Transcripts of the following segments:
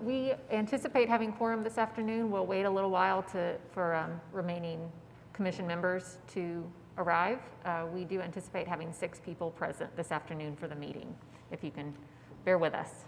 We anticipate having quorum this afternoon. We'll wait a little while for remaining commission members to arrive. We do anticipate having 6 people present this afternoon for the meeting, if you can bear with us.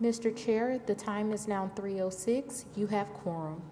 Mr. Chair, the time is now 3:06. You have quorum.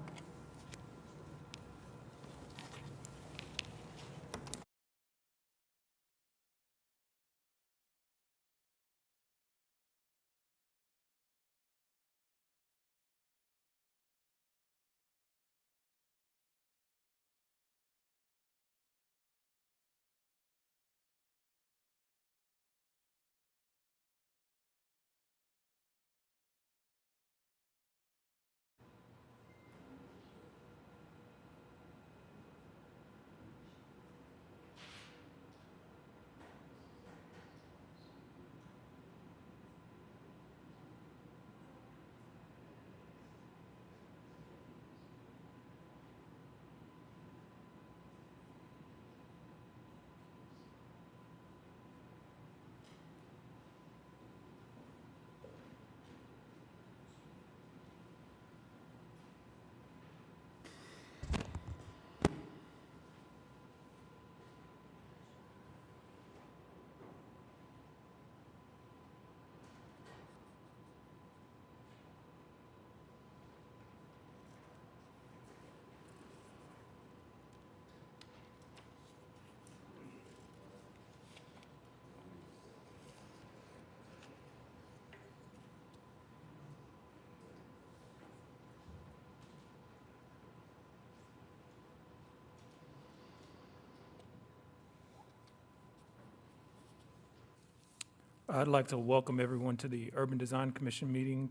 I'd like to welcome everyone to the Urban Design Commission meeting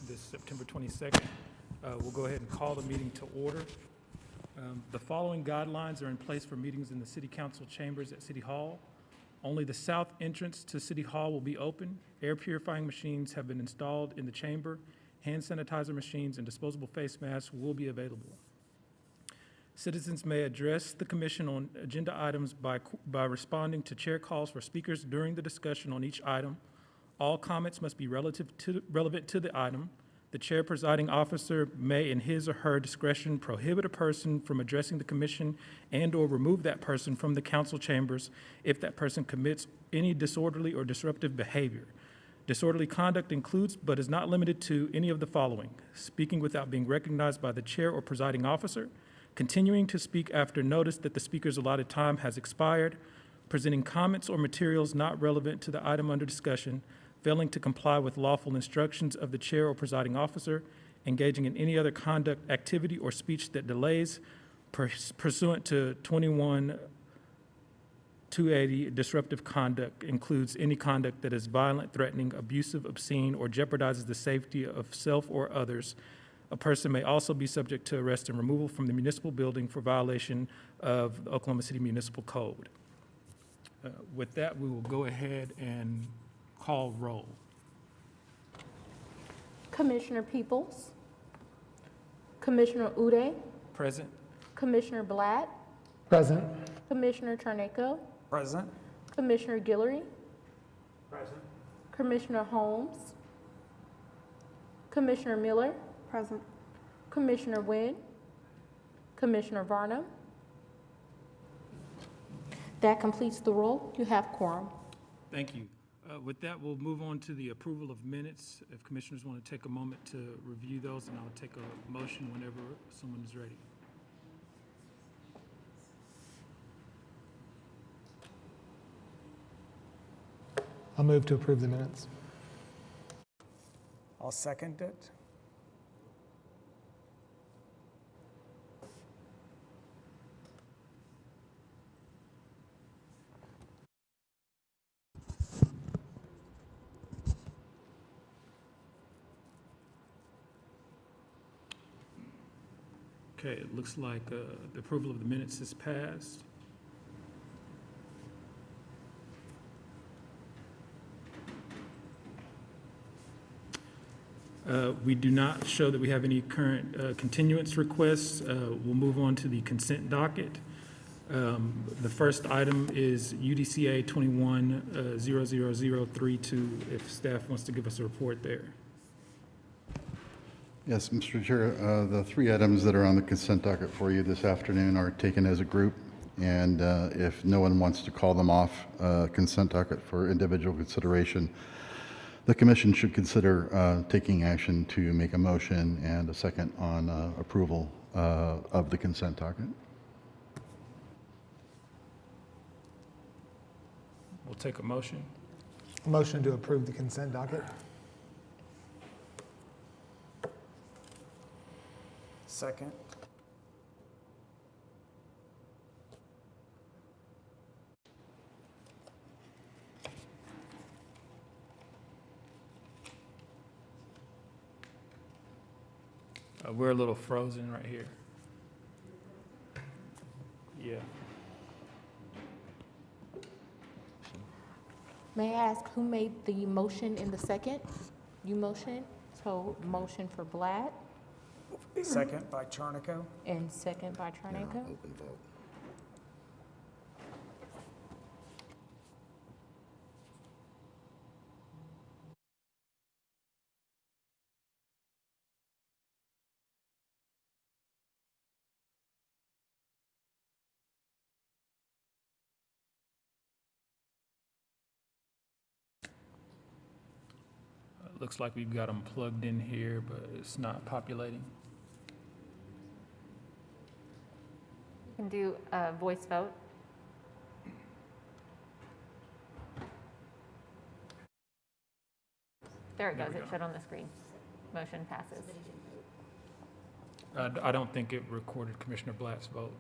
this September 22nd. We'll go ahead and call the meeting to order. The following guidelines are in place for meetings in the City Council chambers at City Hall. Only the south entrance to City Hall will be open. Air purifying machines have been installed in the chamber. Hand sanitizer machines and disposable face masks will be available. Citizens may address the commission on agenda items by responding to chair calls for speakers during the discussion on each item. All comments must be relevant to the item. The chair presiding officer may, in his or her discretion, prohibit a person from addressing the commission and/or remove that person from the council chambers if that person commits any disorderly or disruptive behavior. Disorderly conduct includes, but is not limited to, any of the following: speaking without being recognized by the chair or presiding officer, continuing to speak after notice that the speaker's allotted time has expired, presenting comments or materials not relevant to the item under discussion, failing to comply with lawful instructions of the chair or presiding officer, engaging in any other conduct, activity, or speech that delays pursuant to 21-280. Disruptive conduct includes any conduct that is violent, threatening, abusive, obscene, or jeopardizes the safety of self or others. A person may also be subject to arrest and removal from the municipal building for violation of the Oklahoma City Municipal Code. With that, we will go ahead and call roll. Commissioner Peoples, Commissioner Uday, Present. Commissioner Blatt, Present. Commissioner Charneco, Present. Commissioner Guillory, Present. Commissioner Holmes, Commissioner Miller, Present. Commissioner Wynn, Commissioner Varnum. That completes the roll. You have quorum. Thank you. With that, we'll move on to the approval of minutes. If commissioners want to take a moment to review those, and I'll take a motion whenever someone is ready. I'll move to approve the minutes. I'll second it. Okay, it looks like the approval of the minutes is passed. We do not show that we have any current continuance requests. We'll move on to the consent docket. The first item is UDCA 21-00032, if staff wants to give us a report there. Yes, Mr. Chair, the three items that are on the consent docket for you this afternoon are taken as a group, and if no one wants to call them off consent docket for individual consideration, the commission should consider taking action to make a motion and a second on approval of the consent docket. We'll take a motion. Motion to approve the consent docket. Second. We're a little frozen right here. Yeah. May I ask who made the motion in the second? You motion? So motion for Blatt Second by Charnico. and second by Charnico? Open vote. Looks like we've got them plugged in here, but it's not populating. You can do a voice vote. There it There goes, we it go. showed on the screen. Motion passes. I don't think it recorded Commissioner Blatt's vote.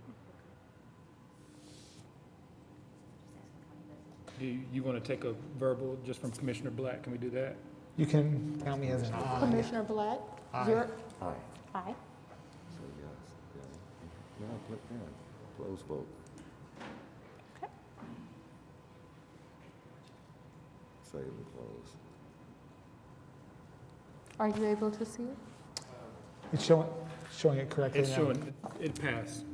Do you want to take a verbal just from Commissioner Blatt? Can we do that? You can count me as an aye. Commissioner Blatt? Aye. You're, Aye. aye. So yes. Yeah. Now click there. Close vote. Save and close. Are you able to see it? It's showing it correctly It's now. showing, it passed. Save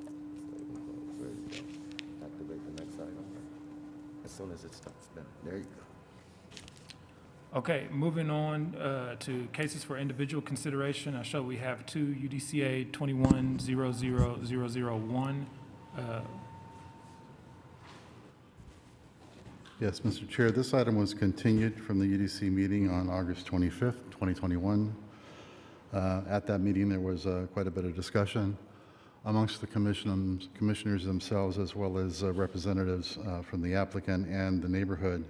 and close. There you go. Activate the next item. As soon as it stops. There you go. Okay, moving on to cases for individual consideration. I show we have two UDCA 21-00001. Yes, Mr. Chair, this item was continued from the UDC meeting on August 25th, 2021. At that meeting, there was quite a bit of discussion amongst the commissioners themselves, as well as representatives from the applicant and the neighborhood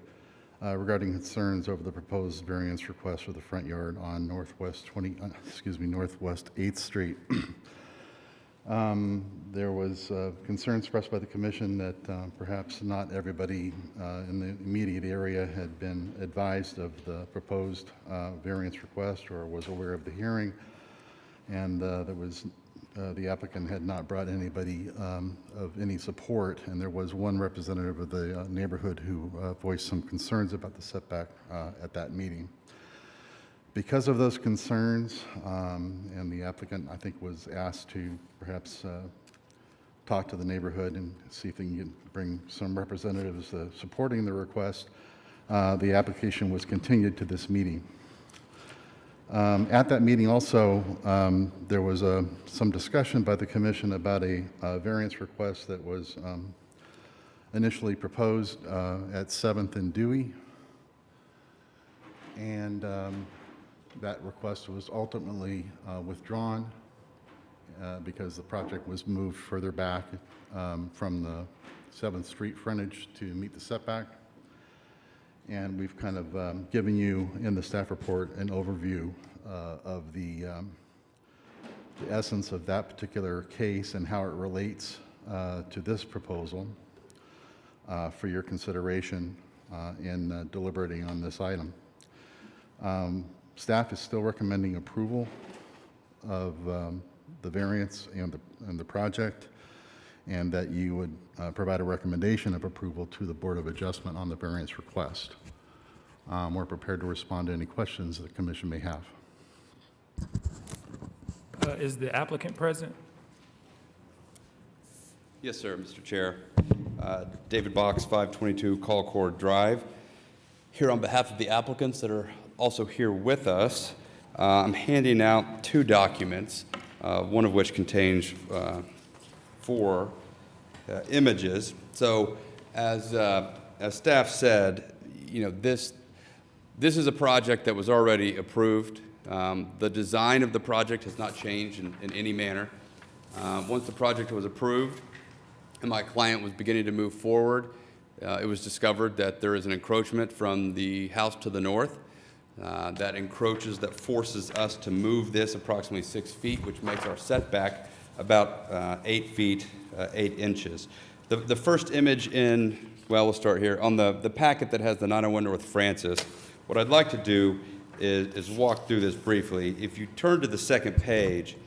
regarding concerns over the proposed variance request for the front yard on Northwest 8th Street. There was concern expressed by the commission that perhaps not everybody in the immediate area had been advised of the proposed variance request or was aware of the hearing, and the applicant had not brought anybody of any support, and there was one representative of the neighborhood who voiced some concerns about the setback at that meeting. Because of those concerns, and the applicant, I think, was asked to perhaps talk to the neighborhood and see if they can bring some representatives supporting the request, the application was continued to this meeting. At that meeting also, there was some discussion by the commission about a variance request that was initially proposed at 7th and Dewey. And that request was ultimately withdrawn because the project was moved further back from the 7th Street frontage to meet the setback. And we've kind of given you in the staff report an overview of the essence of that particular case and how it relates to this proposal for your consideration in deliberating on this item. Staff is still recommending approval of the variance and the project, and that you would provide a recommendation of approval to the Board of Adjustment on the variance request. We're prepared to respond to any questions that the commission may have. Is the applicant present? Yes, sir, Mr. Chair. David Box, 522 Colcord Drive. Here on behalf of the applicants that are also here with us, I'm handing out two documents, one of which contains 4 images. So as staff said, you know, This is a project that was already approved. The design of the project has not changed in any manner. Once the project was approved and my client was beginning to move forward, it was discovered that there is an encroachment from the house to the north that encroaches, that forces us to move this approximately 6 feet, which makes our setback about 8 feet, 8 inches. The first image well, we'll start here. On the packet that has the 901 North Francis, what I'd like to do is walk through this briefly. If you turn to the second page,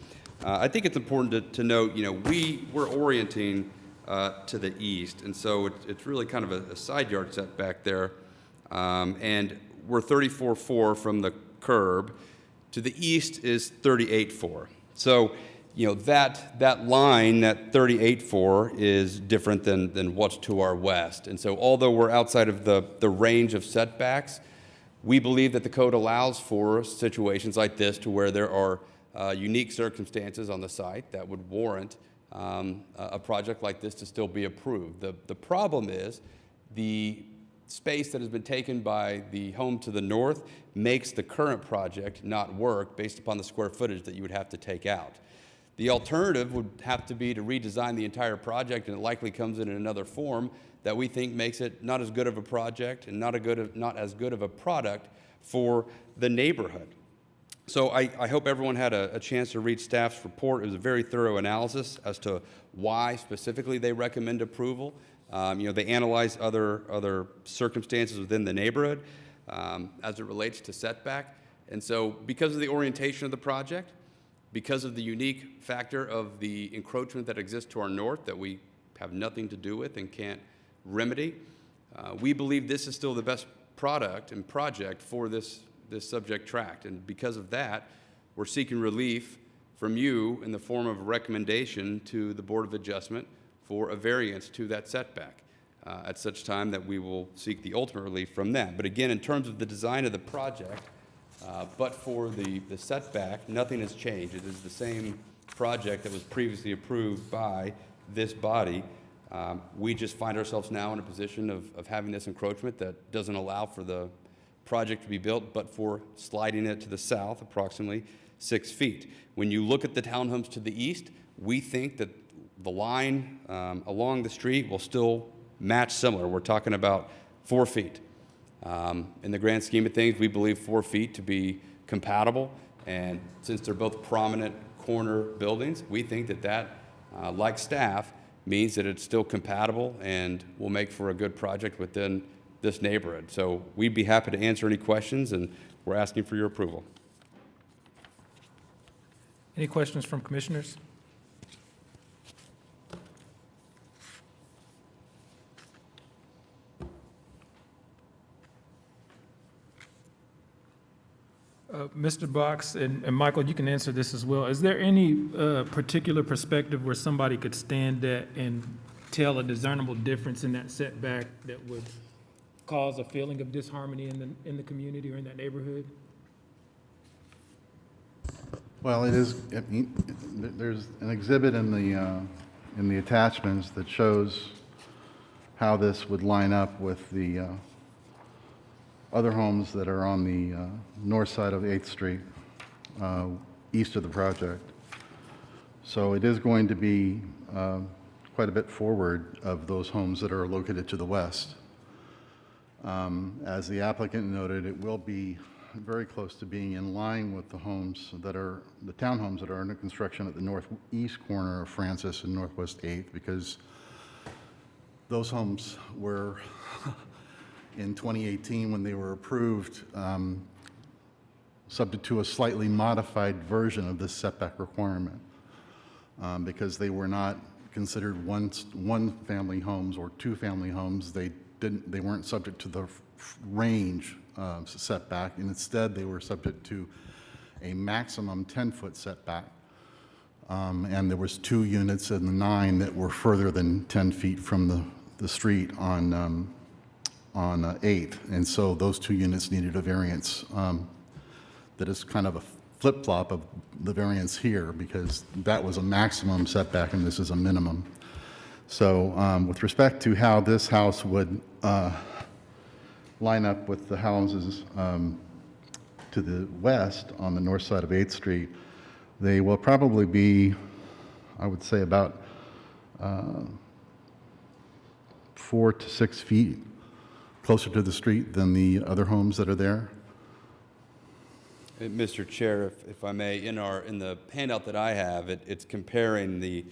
I think it's important to note, we're orienting to the east, and so it's really kind of a side yard setback there, and we're 34.4 from the curb. To the east is 38.4. So, that line, that 38.4, is different than what's to our west. And so although we're outside of the range of setbacks, we believe that the code allows for situations like this to where there are unique circumstances on the site that would warrant a project like this to still be approved. The problem is the space that has been taken by the home to the north makes the current project not work based upon the square footage that you would have to take out. The alternative would have to be to redesign the entire project, and it likely comes in another form that we think makes it not as good of a project and not as good of a product for the neighborhood. So I hope everyone had a chance to read staff's report. It was a very thorough analysis as to why specifically they recommend approval. They analyze other circumstances within the neighborhood as it relates to setback. And so because of the orientation of the project, because of the unique factor of the encroachment that exists to our north that we have nothing to do with and can't remedy, we believe this is still the best product and project for this subject tract. And because of that, we're seeking relief from you in the form of a recommendation to the Board of Adjustment for a variance to that setback at such time that we will seek the ultimate relief from that. But again, in terms of the design of the project, but for the setback, nothing has changed. It is the same project that was previously approved by this body. We just find ourselves now in a position of having this encroachment that doesn't allow for the project to be built, but for sliding it to the south approximately 6 feet. When you look at the townhomes to the east, we think that the line along the street will still match similar. We're talking about 4 feet. In the grand scheme of things, we believe 4 feet to be compatible, and since they're both prominent corner buildings, we think that like staff, means that it's still compatible and will make for a good project within this neighborhood. So we'd be happy to answer any questions, and we're asking for your approval. Any questions from commissioners? Mr. Box and Michael, you can answer this as well. Is there any particular perspective where somebody could stand at and tell a discernible difference in that setback that would cause a feeling of disharmony in the community or in that neighborhood? Well, there's an exhibit in the attachments that shows how this would line up with the other homes that are on the north side of 8th Street, east of the project. So it is going to be quite a bit forward of those homes that are located to the west. As the applicant noted, it will be very close to being in line with the homes that are, the townhomes that are under construction at the northeast corner of Francis and Northwest 8th, because those homes were in 2018, when they were approved, subject to a slightly modified version of this setback requirement, because they were not considered one-family homes or two-family homes. They weren't subject to the range setback, and instead they were subject to a maximum 10-foot setback. And there was 2 units in the 9 that were further than 10 feet from the street on 8th, and so those 2 units needed a variance that is kind of a flip-flop of the variance here, because that was a maximum setback and this is a minimum. So with respect to how this house would line up with the houses to the west on the north side of 8th Street. They will probably be, I would say, about 4 to 6 feet closer to the street than the other homes that are there. Mr. Chair, if I may, in the handout that I have, it's comparing the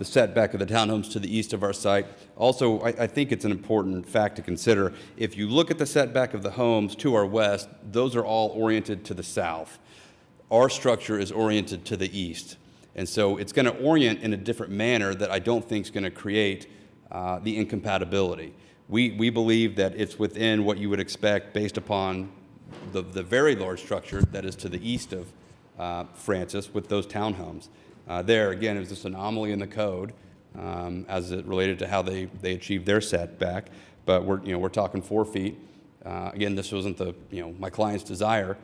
setback of the townhomes to the east of our site. Also, I think it's an important fact to consider. If you look at the setback of the homes to our west, those are all oriented to the south. Our structure is oriented to the east. And so it's going to orient in a different manner that I don't think is going to create the incompatibility. We believe that it's within what you would expect based upon the very large structure that is to the east of Francis with those townhomes. There, again, it was this anomaly in the code as it related to how they achieved their setback. But we're talking 4 feet. Again, this wasn't my client's desire,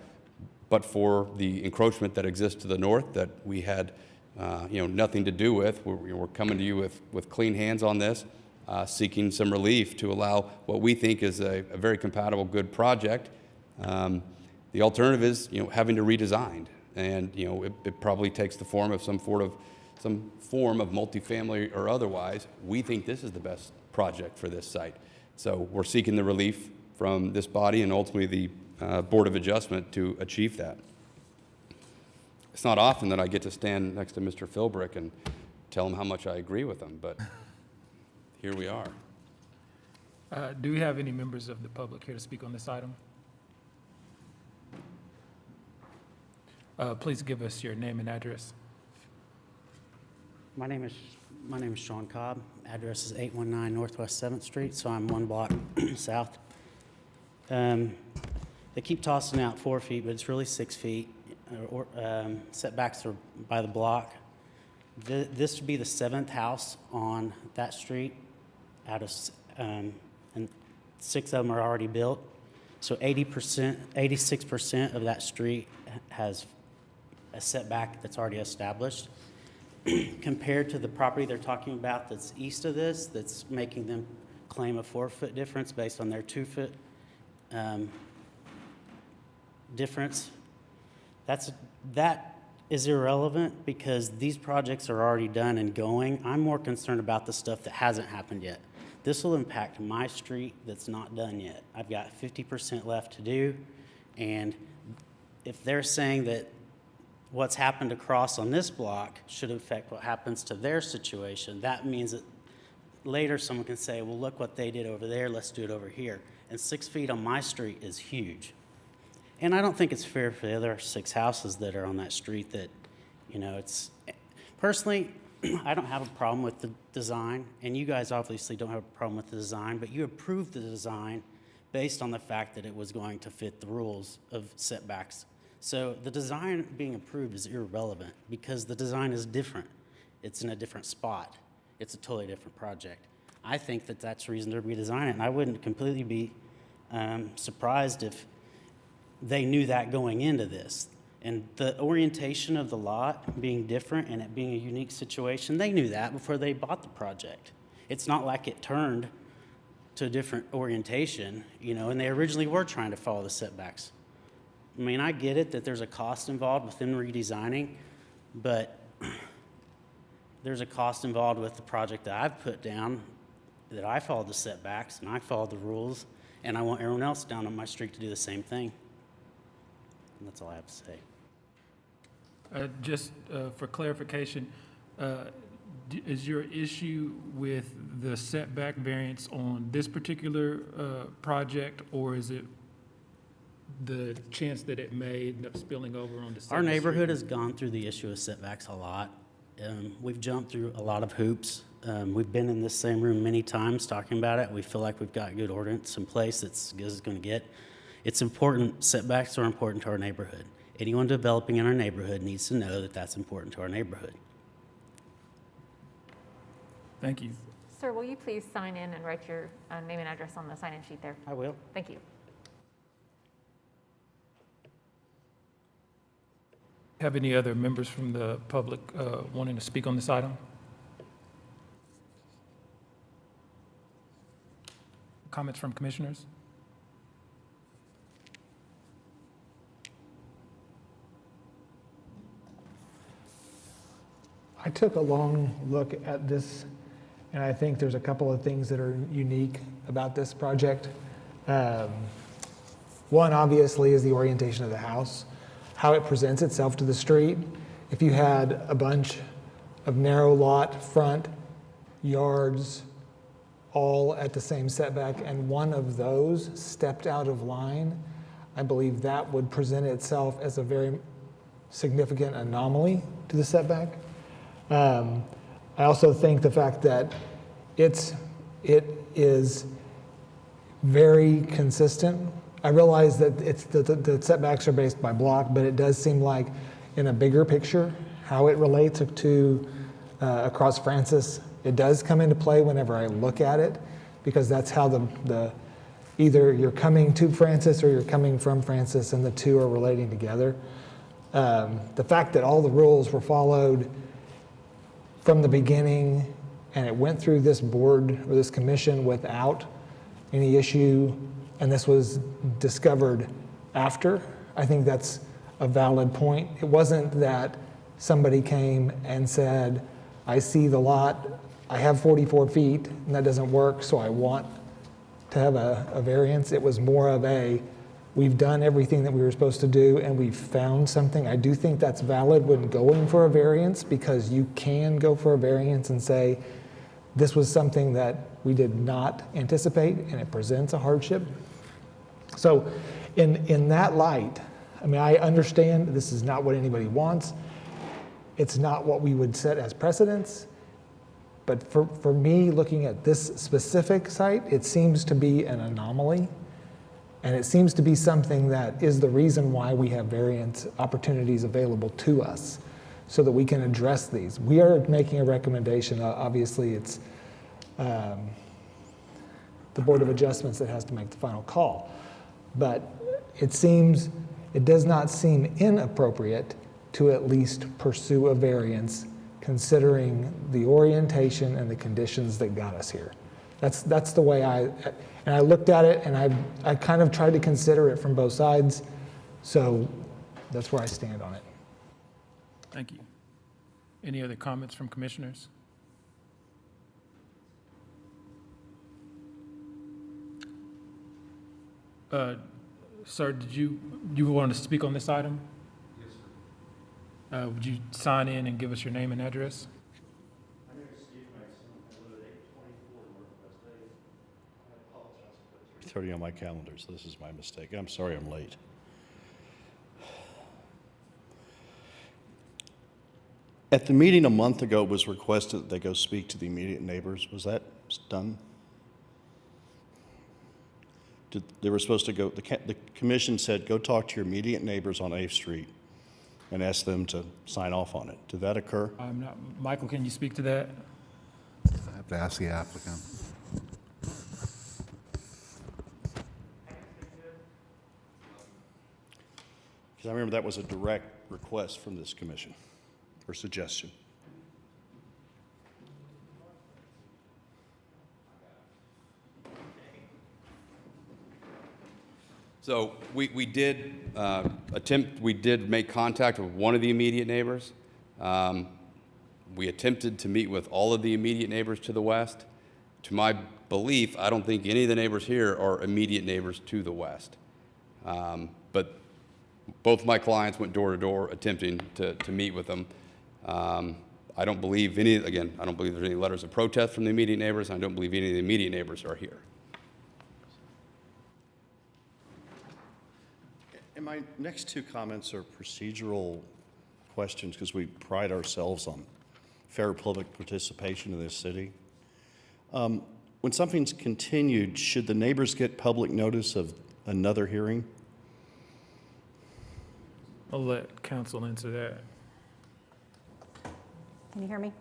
but for the encroachment that exists to the north that we had nothing to do with. We're coming to you with clean hands on this, seeking some relief to allow what we think is a very compatible, good project. The alternative is having to redesign. And it probably takes the form of some form of multifamily or otherwise. We think this is the best project for this site. So we're seeking the relief from this body and ultimately the Board of Adjustment to achieve that. It's not often that I get to stand next to Mr. Philbrick and tell him how much I agree with him, but here we are. Do we have any members of the public here to speak on this item? Please give us your name and address. My name is Sean Cobb. Address is 819 Northwest 7th Street, so I'm 1 block south. They keep tossing out 4 feet, but it's really 6 feet. Setbacks are by the block. This would be the 7th house on that street out of, and 6 of them are already built. So 86% of that street has a setback that's already established. Compared to the property they're talking about that's east of this, that's making them claim a 4-foot difference based on their 2-foot difference. That is irrelevant because these projects are already done and going. I'm more concerned about the stuff that hasn't happened yet. This will impact my street that's not done yet. I've got 50% left to do, and if they're saying that what's happened across on this block should affect what happens to their situation, that means that later someone can say, well, look what they did over there, let's do it over here. And 6 feet on my street is huge. And I don't think it's fair for the other 6 houses that are on that street that, it's, personally, I don't have a problem with the design, and you guys obviously don't have a problem with the design, but you approved the design based on the fact that it was going to fit the rules of setbacks. So the design being approved is irrelevant because the design is different. It's in a different spot. It's a totally different project. I think that that's reason to redesign it, and I wouldn't completely be surprised if they knew that going into this. And the orientation of the lot being different and it being a unique situation, they knew that before they bought the project. It's not like it turned to a different orientation, and they originally were trying to follow the setbacks. I mean, I get it that there's a cost involved with them redesigning, but there's a cost involved with the project that I've put down, that I followed the setbacks and I followed the rules, and I want everyone else down on my street to do the same thing. And that's all I have to say. Just for clarification, is your issue with the setback variance on this particular project, or is it the chance that it may end up spilling over on the Our 7th neighborhood Street? has gone through the issue of setbacks a lot. We've jumped through a lot of hoops. We've been in this same room many times talking about it. We feel like we've got good ordinance in place that's as good as it's going to get. It's important. Setbacks are important to our neighborhood. Anyone developing in our neighborhood needs to know that that's important to our neighborhood. Thank you. Sir, will you please sign in and write your name and address on the sign-in sheet there? I will. Thank you. Have any other members from the public wanting to speak on this item? Comments from commissioners? I took a long look at this, and I think there's a couple of things that are unique about this project. One, obviously, is the orientation of the house, how it presents itself to the street. If you had a bunch of narrow lot front yards all at the same setback, and one of those stepped out of line, I believe that would present itself as a very significant anomaly to the setback. I also think the fact that it is very consistent. I realize that the setbacks are based by block, but it does seem like in a bigger picture, how it relates to across Francis, it does come into play whenever I look at it, because that's how the either you're coming to Francis or you're coming from Francis, and the two are relating together. The fact that all the rules were followed from the beginning, and it went through this board or this commission without any issue, and this was discovered after, I think that's a valid point. It wasn't that somebody came and said, I see the lot, I have 44 feet, and that doesn't work, so I want to have a variance. It was more of we've done everything that we were supposed to do, and we've found something. I do think that's valid when going for a variance, because you can go for a variance and say, this was something that we did not anticipate, and it presents a hardship. So in that light, I mean, I understand this is not what anybody wants. It's not what we would set as precedents. But for me, looking at this specific site, it seems to be an anomaly. And it seems to be something that is the reason why we have variance opportunities available to us, so that we can address these. We are making a recommendation. Obviously, it's the Board of Adjustments that has to make the final call. But it does not seem inappropriate to at least pursue a variance, considering the orientation and the conditions that got us here. That's the way I looked at it, and I kind of tried to consider it from both sides. So that's where I stand on it. Thank you. Any other comments from commissioners? Sir, did you want to speak on this item? Yes, sir. Would you sign in and give us your name and address? My name is Steve Mason. I live at 824 Northwest 8. I apologize for 3:30 on my calendar, so this is my mistake. I'm sorry I'm late. At the meeting a month ago, it was requested that they go speak to the immediate neighbors. Was that done? They were supposed to go, the commission said, go talk to your immediate neighbors on 8th Street and ask them to sign off on it. Did that occur? Michael, can you speak to that? I have to ask the applicant. Because I remember that was a direct request from this commission, or suggestion. So we did we did make contact with one of the immediate neighbors. We attempted to meet with all of the immediate neighbors to the west. To my belief, I don't think any of the neighbors here are immediate neighbors to the west. But both my clients went door to door attempting to meet with them. I don't believe I don't believe there's any letters of protest from the immediate neighbors, and I don't believe any of the immediate neighbors are here. And my next two comments are procedural questions, because we pride ourselves on fair public participation in this city. When something's continued, should the neighbors get public notice of another hearing? I'll let council answer that. Can you hear me?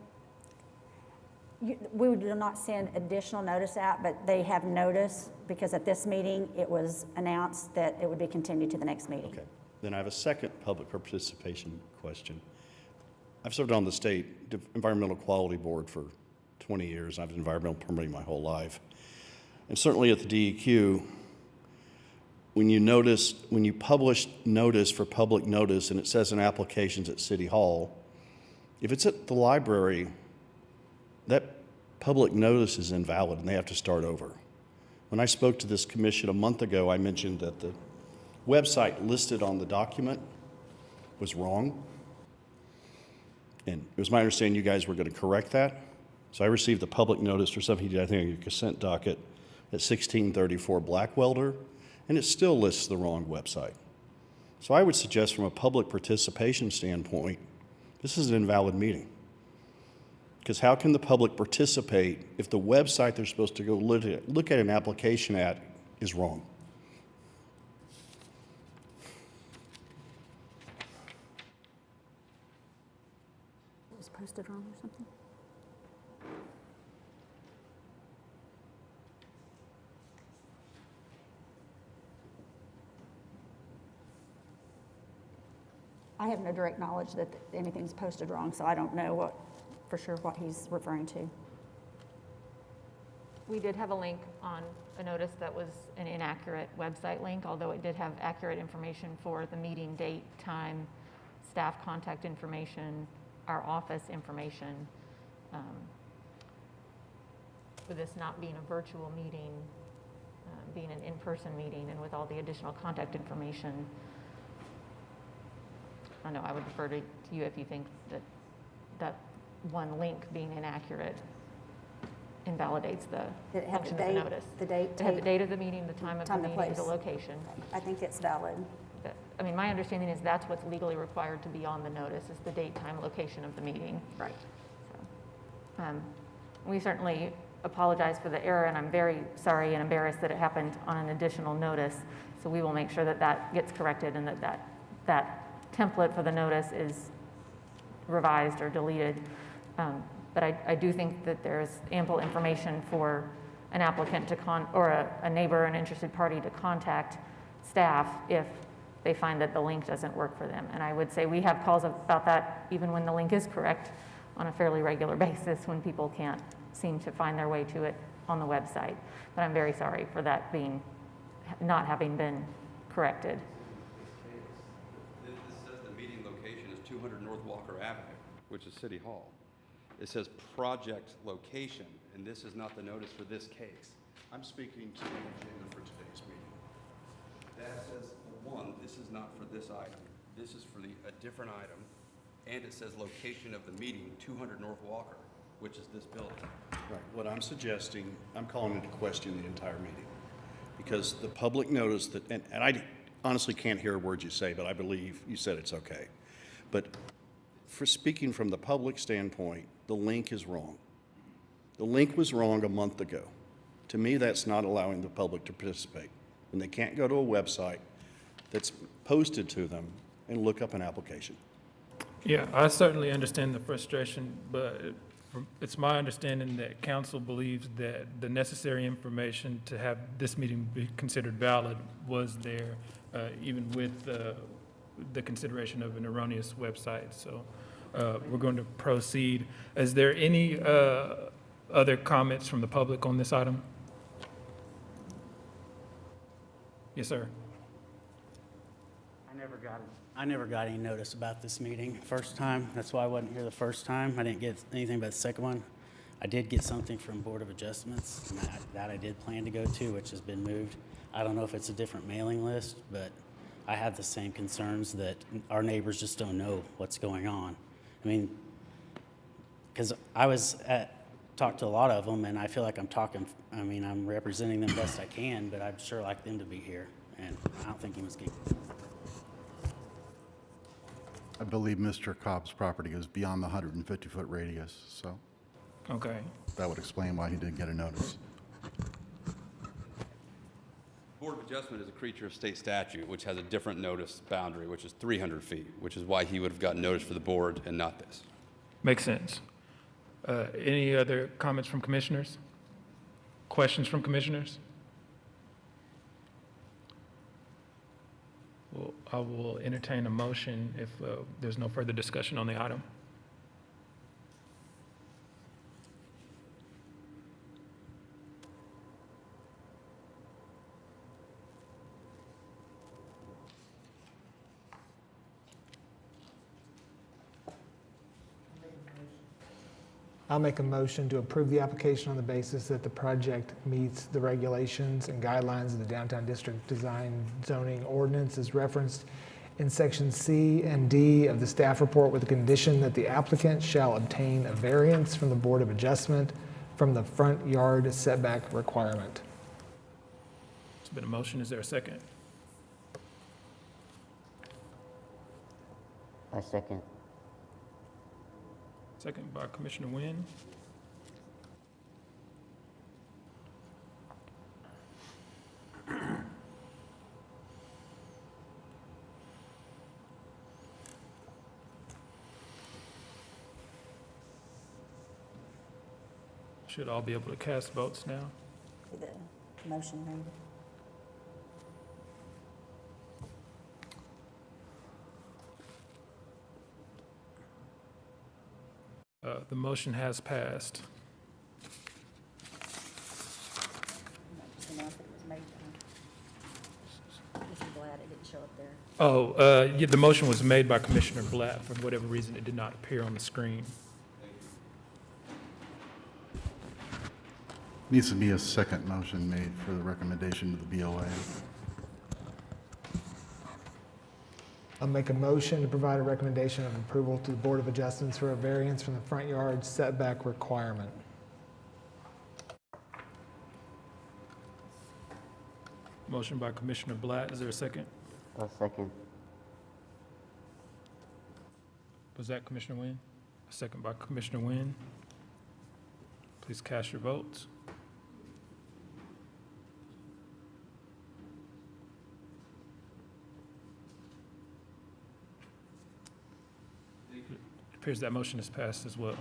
We do not send additional notice out, but they have notice, because at this meeting, it was announced that it would be continued to the next meeting. Okay. Then I have a second public participation question. I've served on the state Environmental Quality Board for 20 years. I've been environmental permitting my whole life. And certainly at the DEQ, when you publish notice for public notice, and it says in applications at City Hall, If it's at the library, that public notice is invalid and they have to start over. When I spoke to this commission a month ago, I mentioned that the website listed on the document was wrong. And it was my understanding you guys were going to correct that. So I received a public notice for something he did, I think, on your consent docket at 1634 Blackwelder, and it still lists the wrong website. So I would suggest from a public participation standpoint, this is an invalid meeting. Because how can the public participate if the website they're supposed to go look at an application at is wrong? It was posted wrong or something? I have no direct knowledge that anything's posted wrong, so I don't know for sure what he's referring to. We did have a link on a notice that was an inaccurate website link, although it did have accurate information for the meeting date, time, staff contact information, our office information. With this not being a virtual meeting, being an in-person meeting, and with all the additional contact information, I know I would defer to you if you think that one link being inaccurate invalidates the Did it have the function of the date? notice. The date? It had the date of the meeting, the time of the Time, the meeting, the place. location. I think it's valid. I mean, my understanding is that's what's legally required to be on the notice, is the date, time, location of the meeting. Right. So, we certainly apologize for the error, and I'm very sorry and embarrassed that it happened on an additional notice. So we will make sure that that gets corrected and that template for the notice is revised or deleted. But I do think that there's ample information for an applicant or a neighbor, an interested party to contact staff if they find that the link doesn't work for them. And I would say we have calls about that even when the link is correct on a fairly regular basis when people can't seem to find their way to it on the website. But I'm very sorry for that not having been corrected. This says the meeting location is 200 North Walker Avenue, which is City Hall. It says project location, and this is not the notice for this case. I'm speaking to the agenda for today's meeting. That says, one, this is not for this item. This is for a different item, and it says location of the meeting, 200 North Walker, which is this building. Right. What I'm suggesting, I'm calling into question the entire meeting. Because the public notice that, and I honestly can't hear a word you say, but I believe you said it's okay. But for speaking from the public standpoint, the link is wrong. The link was wrong a month ago. To me, that's not allowing the public to participate. And they can't go to a website that's posted to them and look up an application. Yeah, I certainly understand the frustration, but it's my understanding that council believes that the necessary information to have this meeting be considered valid was there, even with the consideration of an erroneous website. So we're going to proceed. Is there any other comments from the public on this item? Yes, sir. I never got any notice about this meeting first time. That's why I wasn't here the first time. I didn't get anything but the second one. I did get something from Board of Adjustments, and that I did plan to go to, which has been moved. I don't know if it's a different mailing list, but I have the same concerns that our neighbors just don't know what's going on. I mean, because talked to a lot of them, and I feel like I'm representing them best I can, but I'd sure like them to be here, and I don't think he was getting. I believe Mr. Cobb's property is beyond the 150-foot radius, so Okay. that would explain why he didn't get a notice. Board of Adjustment is a creature of state statute, which has a different notice boundary, which is 300 feet, which is why he would have gotten notice for the board and not this. Makes sense. Any other comments from commissioners? Questions from commissioners? Well, I will entertain a motion if there's no further discussion on the item. I'll make a motion to approve the application on the basis that the project meets the regulations and guidelines of the Downtown District Design Zoning Ordinance as referenced in section C and D of the staff report, with the condition that the applicant shall obtain a variance from the Board of Adjustment from the front yard setback requirement. There's been a motion. Is there a second? I second. Second by Commissioner Wynn. Should all be able to cast votes now. The motion made. The motion has passed. Yeah, the motion was made by Commissioner Blatt. For whatever reason, it did not appear on the screen. Needs to be a second motion made for the recommendation to the BOA. I'll make a motion to provide a recommendation of approval to the Board of Adjustments for a variance from the front yard setback requirement. Motion by Commissioner Blatt. Is there a second? A second. Was that Commissioner Wynn? A second by Commissioner Wynn. Please cast your votes. It appears that motion is passed as well.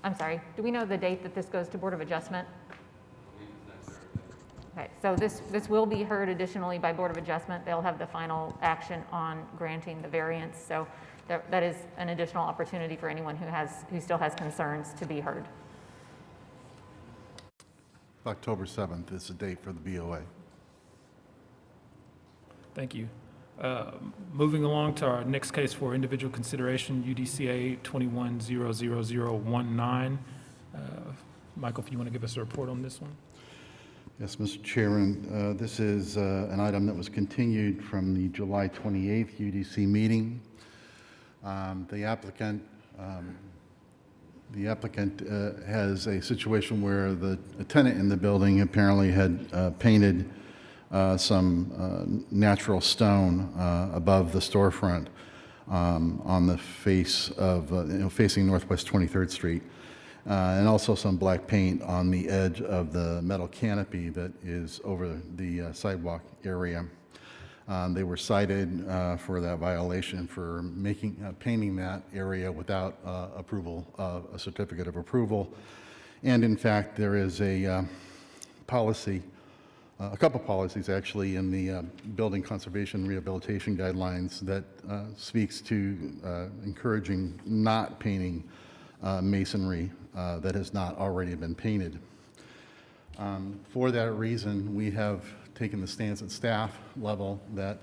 I'm sorry, do we know the date that this goes to Board of Adjustment? Okay, so this will be heard additionally by Board of Adjustment. They'll have the final action on granting the variance. So that is an additional opportunity for anyone who still has concerns to be heard. October 7th is the date for the BOA. Thank you. Moving along to our next case for individual consideration, UDCA 21-00019. Michael, if you want to give us a report on this one. Yes, Mr. Chairman, this is an item that was continued from the July 28th UDC meeting. The applicant has a situation where a tenant in the building apparently had painted some natural stone above the storefront on the face of, facing Northwest 23rd Street, and also some black paint on the edge of the metal canopy that is over the sidewalk area. They were cited for that violation for painting that area without approval, a certificate of approval. And in fact, there is a policy, a couple policies actually in the Building Conservation Rehabilitation Guidelines that speaks to encouraging not painting masonry that has not already been painted. For that reason, we have taken the stance at staff level that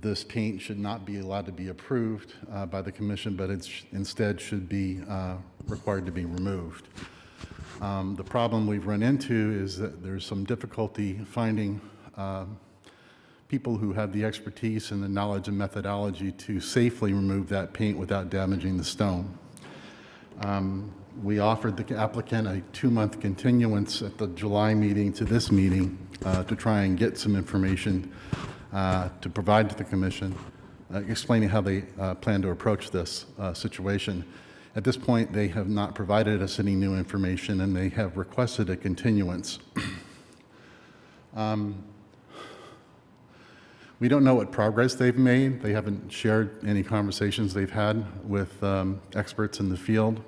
this paint should not be allowed to be approved by the commission, but it instead should be required to be removed. The problem we've run into is that there's some difficulty finding people who have the expertise and the knowledge and methodology to safely remove that paint without damaging the stone. We offered the applicant a 2-month continuance at the July meeting to this meeting to try and get some information to provide to the commission, explaining how they plan to approach this situation. At this point, they have not provided us any new information, and they have requested a continuance. We don't know what progress they've made. They haven't shared any conversations they've had with experts in the field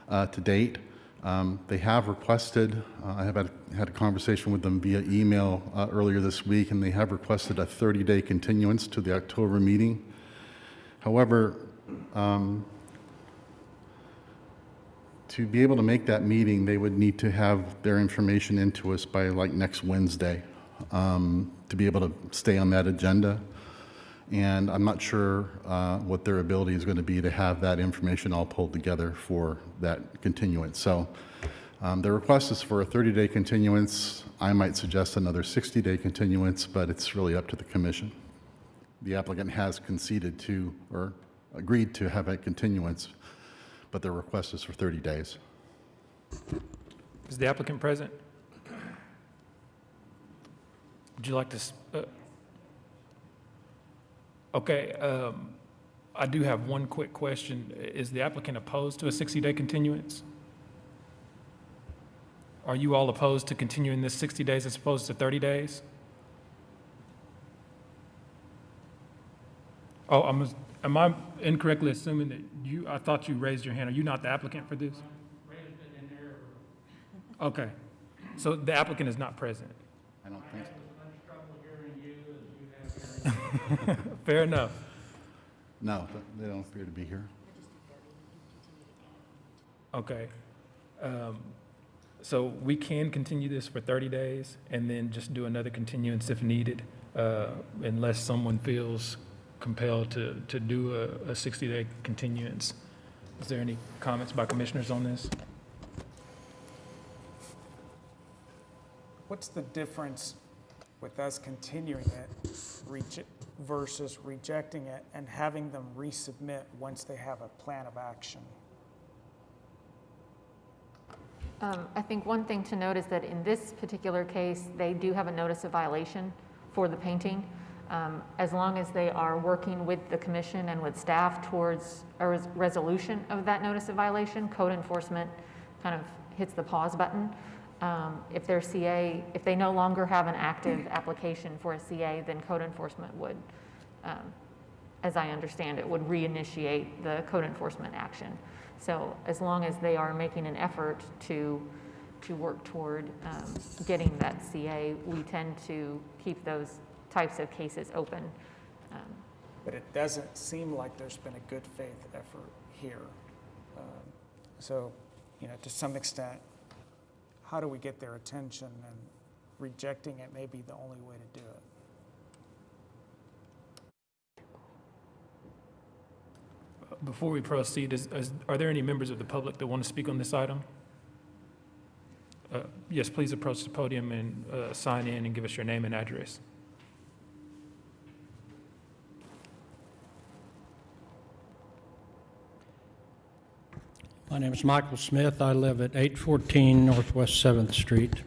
to date. They have requested, I have had a conversation with them via email earlier this week, and they have requested a 30-day continuance to the October meeting. However, to be able to make that meeting, they would need to have their information into us by like next Wednesday to be able to stay on that agenda. and I'm not sure what their ability is going to be to have that information all pulled together for that continuance. So the request is for a 30-day continuance. I might suggest another 60-day continuance, but it's really up to the commission. The applicant has conceded to or agreed to have a continuance, but their request is for 30 days. Is the applicant present? Would you like to? Okay, I do have one quick question. Is the applicant opposed to a 60-day continuance? Are you all opposed to continuing this 60 days as opposed to 30 days? Oh, am I incorrectly assuming that I thought you raised your hand. Are you not the applicant for this? Okay, so the applicant is not present. I don't think so. Fair enough. No, they don't appear to be here. Okay. So we can continue this for 30 days and then just do another continuance if needed, unless someone feels compelled to do a 60-day continuance. Is there any comments by commissioners on this? What's the difference with us continuing it versus rejecting it and having them resubmit once they have a plan of action? I think one thing to note is that in this particular case, they do have a notice of violation for the painting. As long as they are working with the commission and with staff towards a resolution of that notice of violation, code enforcement kind of hits the pause button. If their CA, if they no longer have an active application for a CA, then code enforcement would, as I understand it, would reinitiate the code enforcement action. So as long as they are making an effort to work toward getting that CA, we tend to keep those types of cases open. But it doesn't seem like there's been a good faith effort here. So, to some extent, how do we get their attention? And rejecting it may be the only way to do it. Before we proceed, are there any members of the public that want to speak on this item? Yes, please approach the podium and sign in and give us your name and address. My name is Michael Smith. I live at 814 Northwest 7th Street.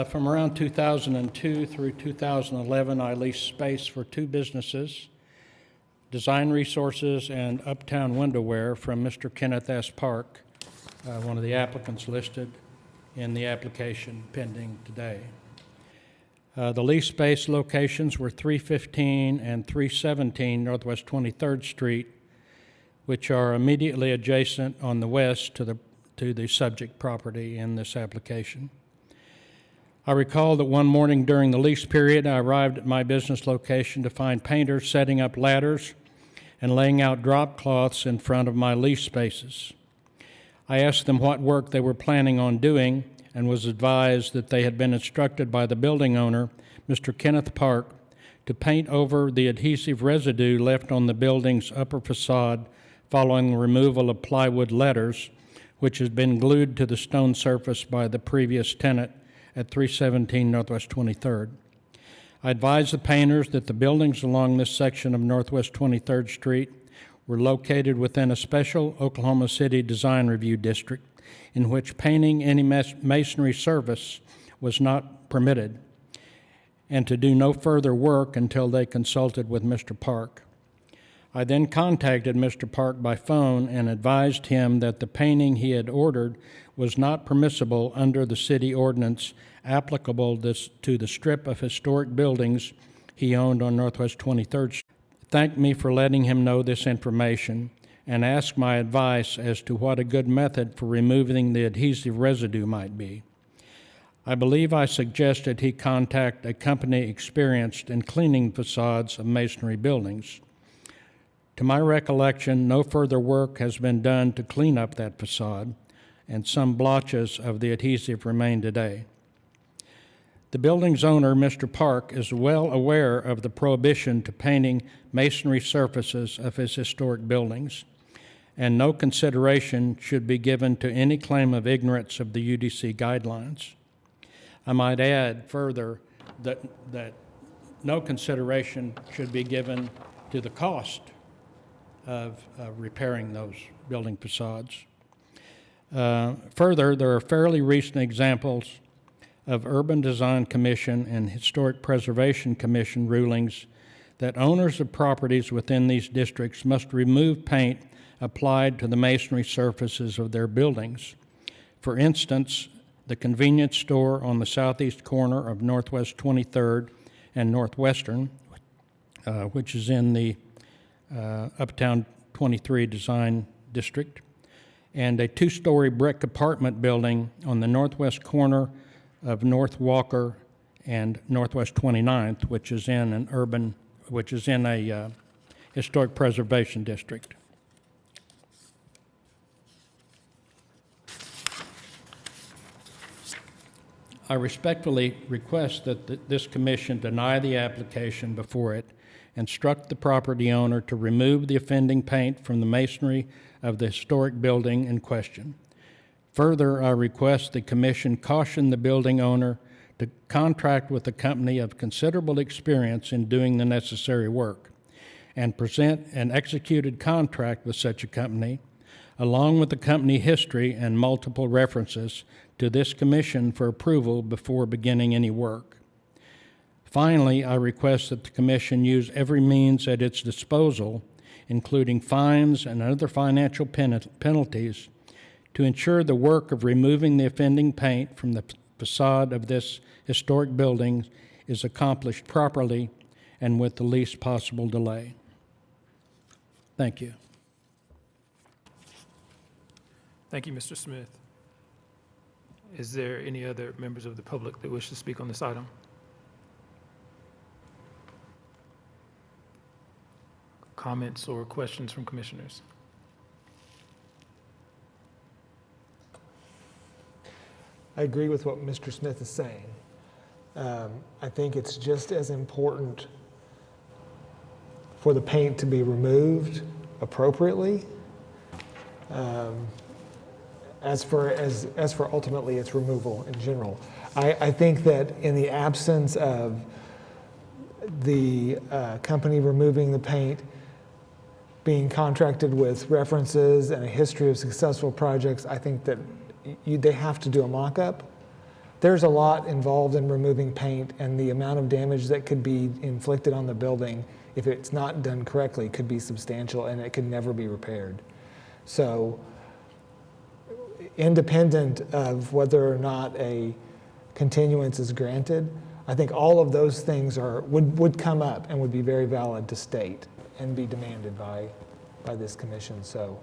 From around 2002 through 2011, I leased space for two businesses, Design Resources and Uptown Windowware, from Mr. Kenneth S. Park, one of the applicants listed in the application pending today. The lease space locations were 315 and 317 Northwest 23rd Street, which are immediately adjacent on the west to the subject property in this application. I recall that one morning during the lease period, I arrived at my business location to find painters setting up ladders and laying out drop cloths in front of my lease spaces. I asked them what work they were planning on doing and was advised that they had been instructed by the building owner, Mr. Kenneth Park, to paint over the adhesive residue left on the building's upper facade following the removal of plywood letters, which had been glued to the stone surface by the previous tenant at 317 Northwest 23rd. I advised the painters that the buildings along this section of Northwest 23rd Street were located within a special Oklahoma City design review district in which painting any masonry service was not permitted, and to do no further work until they consulted with Mr. Park. I then contacted Mr. Park by phone and advised him that the painting he had ordered was not permissible under the city ordinance applicable to the strip of historic buildings he owned on Northwest 23rd Street. Thanked me for letting him know this information and asked my advice as to what a good method for removing the adhesive residue might be. I believe I suggested he contact a company experienced in cleaning facades of masonry buildings. To my recollection, no further work has been done to clean up that facade, and some blotches of the adhesive remain today. The building's owner, Mr. Park, is well aware of the prohibition to painting masonry surfaces of his historic buildings, and no consideration should be given to any claim of ignorance of the UDC guidelines. I might add further that no consideration should be given to the cost of repairing those building facades. Further, there are fairly recent examples of Urban Design Commission and Historic Preservation Commission rulings that owners of properties within these districts must remove paint applied to the masonry surfaces of their buildings. For instance, the convenience store on the southeast corner of Northwest 23rd and Northwestern, which is in the Uptown 23 Design District, and a two-story brick apartment building on the northwest corner of North Walker and Northwest 29th, which is in a historic preservation district. I respectfully request that this commission deny the application before it, instruct the property owner to remove the offending paint from the masonry of the historic building in question. Further, I request the commission caution the building owner to contract with a company of considerable experience in doing the necessary work, and present an executed contract with such a company, along with the company history and multiple references to this commission for approval before beginning any work. Finally, I request that the commission use every means at its disposal, including fines and other financial penalties, to ensure the work of removing the offending paint from the facade of this historic building is accomplished properly and with the least possible delay. Thank you. Thank you, Mr. Smith. Is there any other members of the public that wish to speak on this item? Comments or questions from commissioners? I agree with what Mr. Smith is saying. I think it's just as important for the paint to be removed appropriately as for ultimately its removal in general. I think that in the absence of the company removing the paint, being contracted with references and a history of successful projects, I think that they have to do a mock-up. There's a lot involved in removing paint, and the amount of damage that could be inflicted on the building if it's not done correctly could be substantial, and it could never be repaired. So independent of whether or not a continuance is granted, I think all of those things would come up and would be very valid to state and be demanded by this commission. So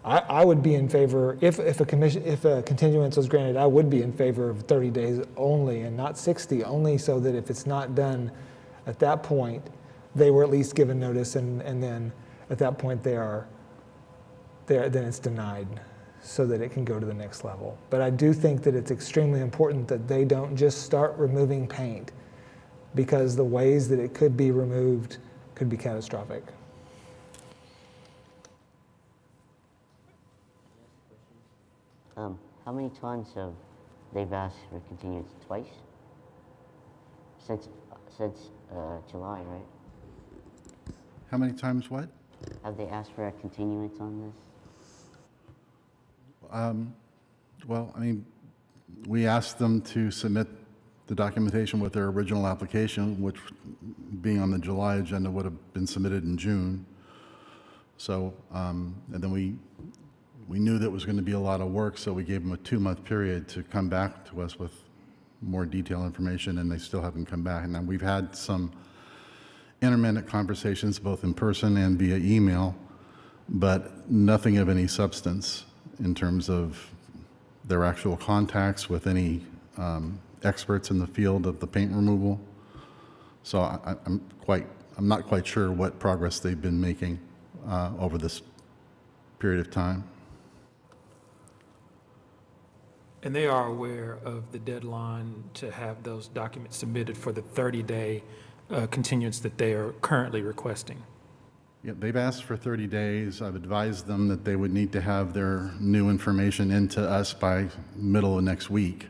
I would be in favor, if a continuance was granted, I would be in favor of 30 days only and not 60, only so that if it's not done at that point, they were at least given notice, and then at that point then it's denied so that it can go to the next level. But I do think that it's extremely important that they don't just start removing paint, because the ways that it could be removed could be catastrophic. How many times have they've asked for continuance? Twice? Since July, right? How many times what? Have they asked for a continuance on this? Well, I mean, we asked them to submit the documentation with their original application, which being on the July agenda would have been submitted in June. So, and then we knew that was going to be a lot of work, so we gave them a 2-month period to come back to us with more detailed information, and they still haven't come back. And then we've had some intermittent conversations, both in person and via email, but nothing of any substance in terms of their actual contacts with any experts in the field of the paint removal. So I'm not quite sure what progress they've been making over this period of time. And they are aware of the deadline to have those documents submitted for the 30-day continuance that they are currently requesting. Yeah, they've asked for 30 days. I've advised them that they would need to have their new information into us by middle of next week.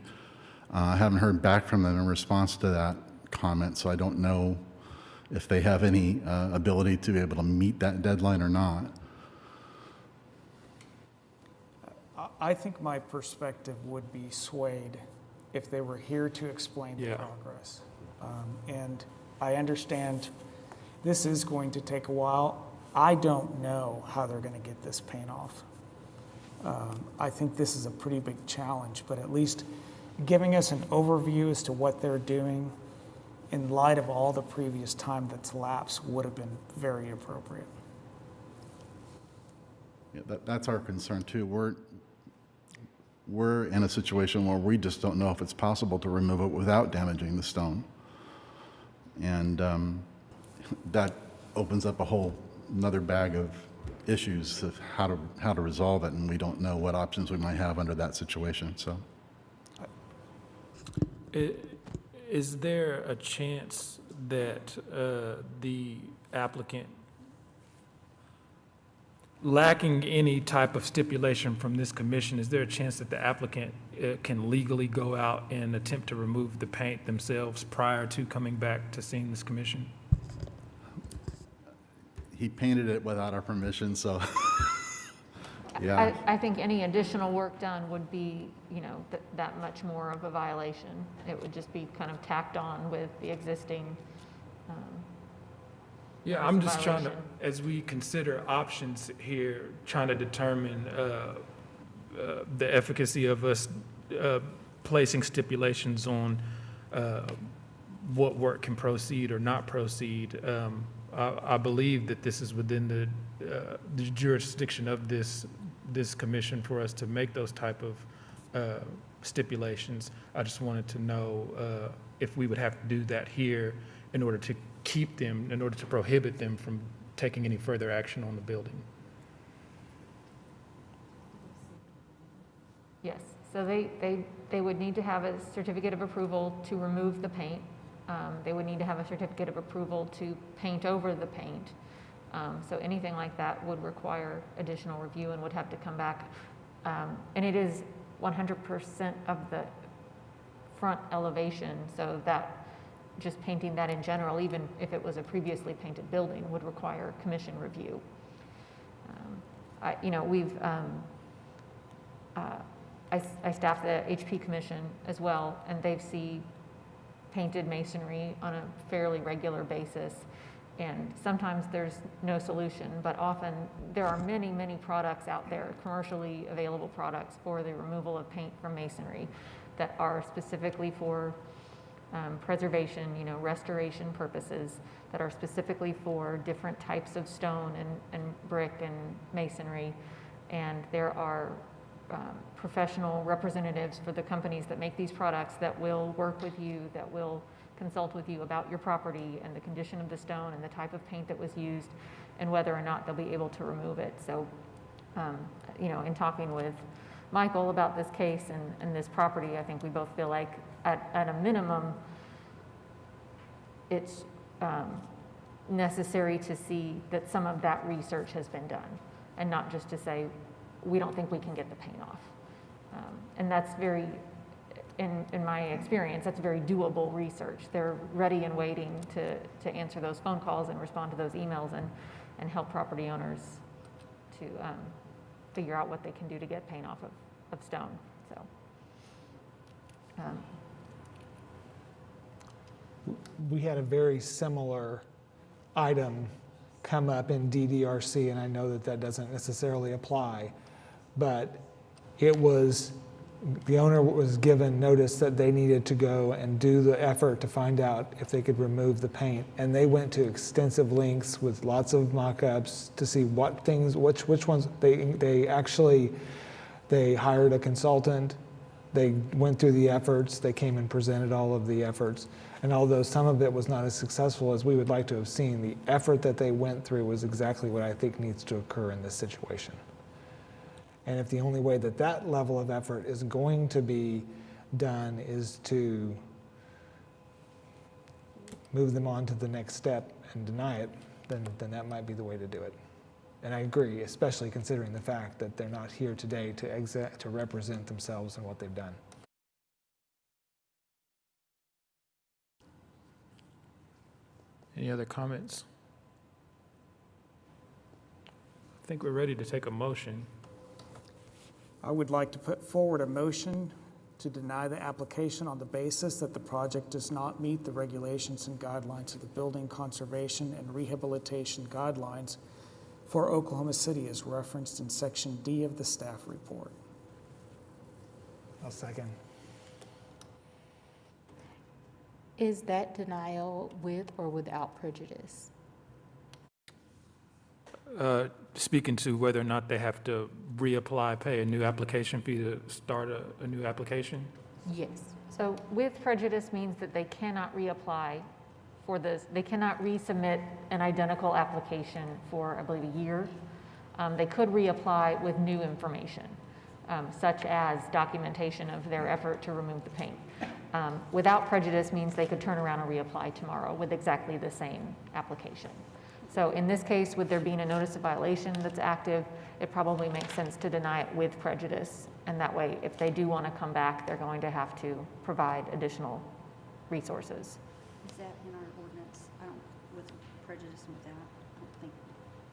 I haven't heard back from them in response to that comment, so I don't know if they have any ability to be able to meet that deadline or not. I think my perspective would be swayed if they were here to explain the Yeah. progress. And I understand this is going to take a while. I don't know how they're going to get this paint off. I think this is a pretty big challenge, but at least giving us an overview as to what they're doing in light of all the previous time that's lapsed would have been very appropriate. Yeah, that's our concern too. We're in a situation where we just don't know if it's possible to remove it without damaging the stone. And that opens up a whole another bag of issues of how to resolve it, and we don't know what options we might have under that situation. So, Is there a chance that the applicant, lacking any type of stipulation from this commission, is there a chance that the applicant can legally go out and attempt to remove the paint themselves prior to coming back to seeing this commission? he painted it without our permission, so, yeah. I think any additional work done would be, you know, that much more of a violation. It would just be kind of tacked on with the existing. Yeah, I'm just trying to, as we consider options here, trying to determine the efficacy of us placing stipulations on what work can proceed or not proceed. I believe that this is within the jurisdiction of this commission for us to make those type of stipulations. I just wanted to know if we would have to do that here in order to keep them, in order to prohibit them from taking any further action on the building. Yes, so they would need to have a certificate of approval to remove the paint. They would need to have a certificate of approval to paint over the paint. So anything like that would require additional review and would have to come back. And it is 100% of the front elevation, so that just painting that in general, even if it was a previously painted building, would require commission review. I staff the HP Commission as well, and they see painted masonry on a fairly regular basis. And sometimes there's no solution, but often there are many, many products out there, commercially available products for the removal of paint from masonry that are specifically for preservation, restoration purposes, that are specifically for different types of stone and brick and masonry. And there are professional representatives for the companies that make these products that will work with you, that will consult with you about your property and the condition of the stone and the type of paint that was used and whether or not they'll be able to remove it. So, in talking with Michael about this case and this property, I think we both feel like at a minimum, it's necessary to see that some of that research has been done and not just to say, we don't think we can get the paint off. And that's very, in my experience, that's very doable research. They're ready and waiting to answer those phone calls and respond to those emails and help property owners to figure out what they can do to get paint off of stone. So, we had a very similar item come up in DDRC, and I know that doesn't necessarily apply, but the owner was given notice that they needed to go and do the effort to find out if they could remove the paint. And they went to extensive lengths with lots of mock-ups to see which ones they They hired a consultant, they went through the efforts, they came and presented all of the efforts. And although some of it was not as successful as we would like to have seen, the effort that they went through was exactly what I think needs to occur in this situation. And if the only way that that level of effort is going to be done is to move them on to the next step and deny it, then that might be the way to do it. And I agree, especially considering the fact that they're not here today to represent themselves and what they've done. Any other comments? I think we're ready to take a motion. I would like to put forward a motion to deny the application on the basis that the project does not meet the regulations and guidelines of the Building Conservation and Rehabilitation Guidelines for Oklahoma City as referenced in Section D of the staff report. I'll second. Is that denial with or without prejudice? Speaking to whether or not they have to reapply, pay a new application fee to start a new application? Yes. So with prejudice means that they cannot reapply for this, they cannot resubmit an identical application for, I believe, a year. They could reapply with new information, such as documentation of their effort to remove the paint. Without prejudice means they could turn around and reapply tomorrow with exactly the same application. So in this case, with there being a notice of violation that's active, it probably makes sense to deny it with prejudice. And that way, if they do want to come back, they're going to have to provide additional resources. Is that in our ordinance? I don't, with prejudice and without, I don't think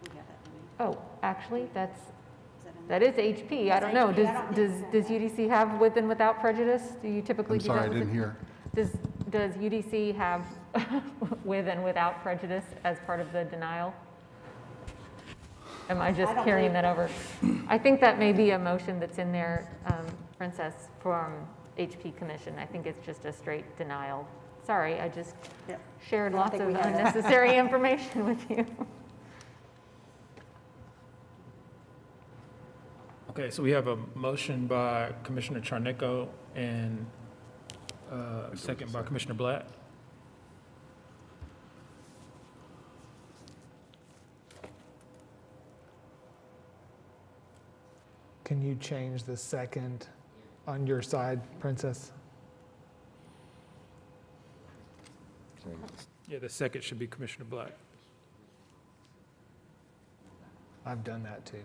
we have that, do we? Oh, actually, that Is is HP. I That's don't know. HP. I don't think Does UDC have with and without prejudice? Do you typically I'm do that? sorry, I with didn't it? hear. Does UDC have with and without prejudice as part of the denial? Am I just I don't carrying believe- that over? I think that may be a motion that's in there, Princess, from HP Commission. I think it's just a straight denial. Sorry, I just Yep. shared I don't lots think of we have that. unnecessary information with you. Okay, so we have a motion by Commissioner Charnico and a second by Commissioner Black. Can you change the second on your side, Princess? Yeah, the second should be Commissioner Black. I've done that too.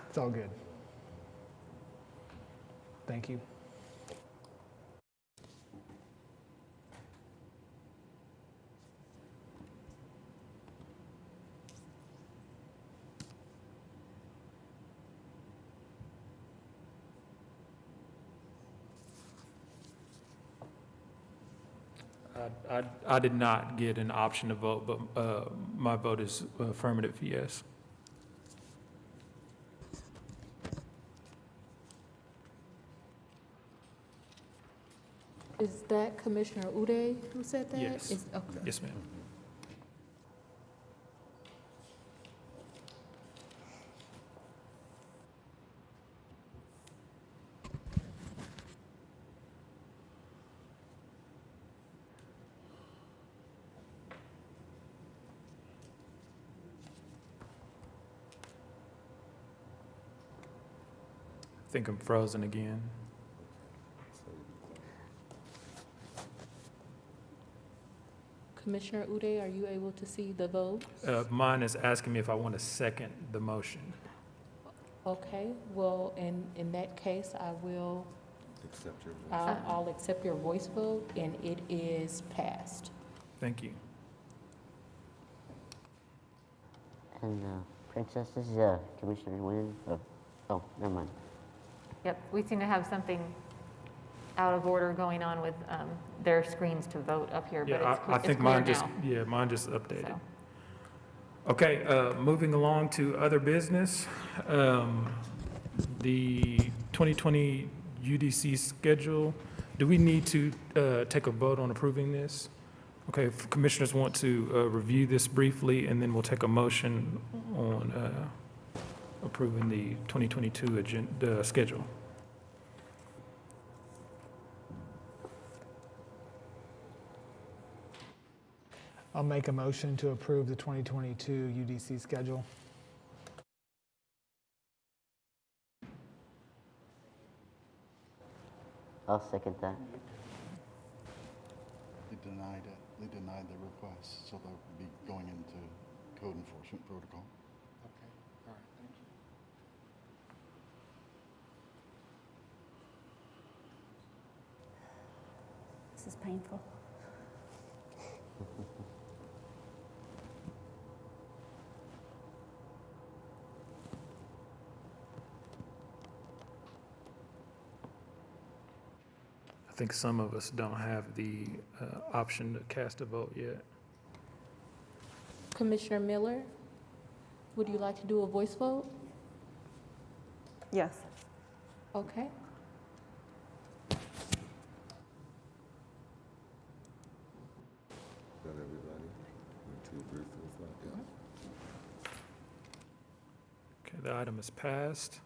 It's all good. Thank you. I did not get an option to vote, but my vote is affirmative, yes. Is that Commissioner Uday who said that? Yes. Okay. Yes, ma'am. I think I'm frozen again. Commissioner Uday, are you able to see the vote? Mine is asking me if I want to second the motion. Okay, well, in that case, I will, Accept your vote. I'll accept your voice vote, and it is passed. Thank you. And Princess, this is Commissioner Nguyen. Oh, never mind. Yep, we seem to have something out of order going on with their screens to vote up here, but Yeah, it's I it's think clear mine just, now. yeah, mine just updated. So. Okay, moving along to other business. The 2020 UDC schedule, do we need to take a vote on approving this? Okay, if commissioners want to review this briefly, and then we'll take a motion on approving the 2022 agenda, schedule. I'll make a motion to approve the 2022 UDC schedule. I'll second that. They denied it. They denied the request, so they'll be going into code enforcement protocol. Okay, all right, thank you. This is painful. I think some of us don't have the option to cast a vote yet. Commissioner Miller, would you like to do a voice vote? Yes. Okay. Got everybody? 1, 2, 3, 4, 5, yeah. Okay, the item is passed.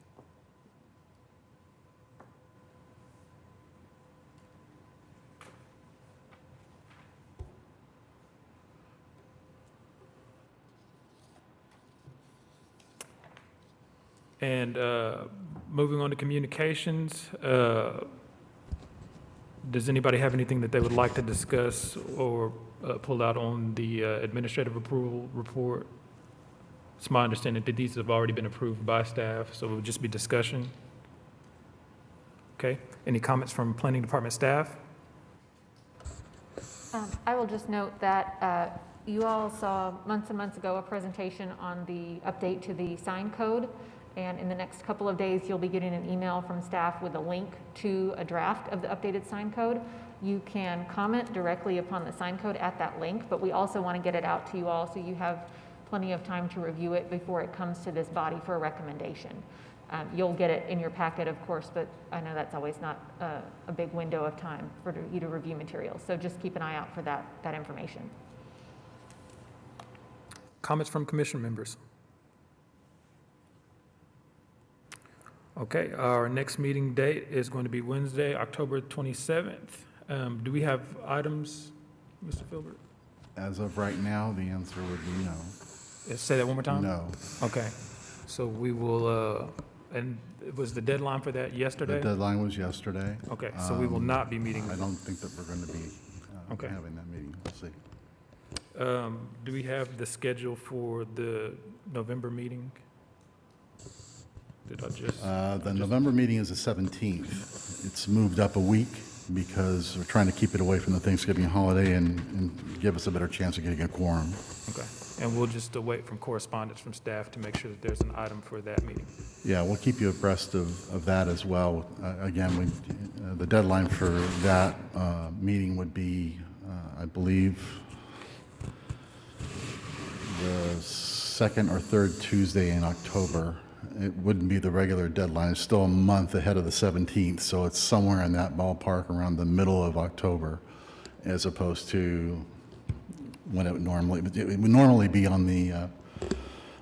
And moving on to communications, does anybody have anything that they would like to discuss or pull out on the administrative approval report? It's my understanding that these have already been approved by staff, so it would just be discussion. Okay, any comments from planning department staff? I will just note that you all saw months and months ago a presentation on the update to the sign code. And in the next couple of days, you'll be getting an email from staff with a link to a draft of the updated sign code. You can comment directly upon the sign code at that link, but we also want to get it out to you all so you have plenty of time to review it before it comes to this body for a recommendation. You'll get it in your packet, of course, but I know that's always not a big window of time for you to review materials. So just keep an eye out for that information. Comments from commission members? Okay, our next meeting date is going to be Wednesday, October 27th. Do we have items, Mr. Filbert? As of right now, the answer would be no. Say that one more time? No. Okay, so we will, and was the deadline for that The yesterday? deadline was yesterday. Okay, so we will not be meeting. I don't think that we're going to be Okay. having that meeting. We'll see. Do we have the schedule for the November meeting? Did I just? The November meeting is the 17th. It's moved up a week because we're trying to keep it away from the Thanksgiving holiday and give us a better chance of getting a quorum. Okay, and we'll just await from correspondence from staff to make sure that there's an item for that meeting. Yeah, we'll keep you abreast of that as well. Again, the deadline for that meeting would be, I believe, the second or third Tuesday in October. It wouldn't be the regular deadline. It's still a month ahead of the 17th, so it's somewhere in that ballpark around the middle of October, as opposed to when it would normally be on the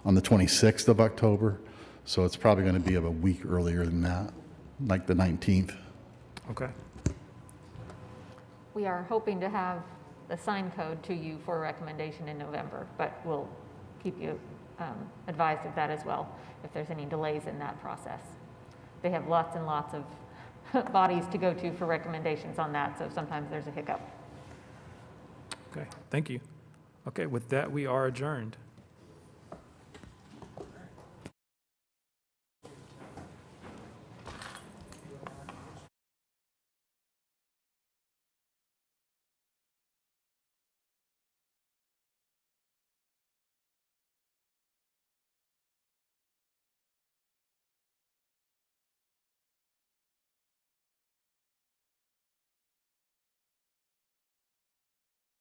26th of October. So it's probably going to be a week earlier than that, like the 19th. Okay, We are hoping to have the sign code to you for a recommendation in November, but we'll keep you advised of that as well if there's any delays in that process. They have lots and lots of bodies to go to for recommendations on that, so sometimes there's a hiccup. okay, thank you. Okay, with that, we are adjourned.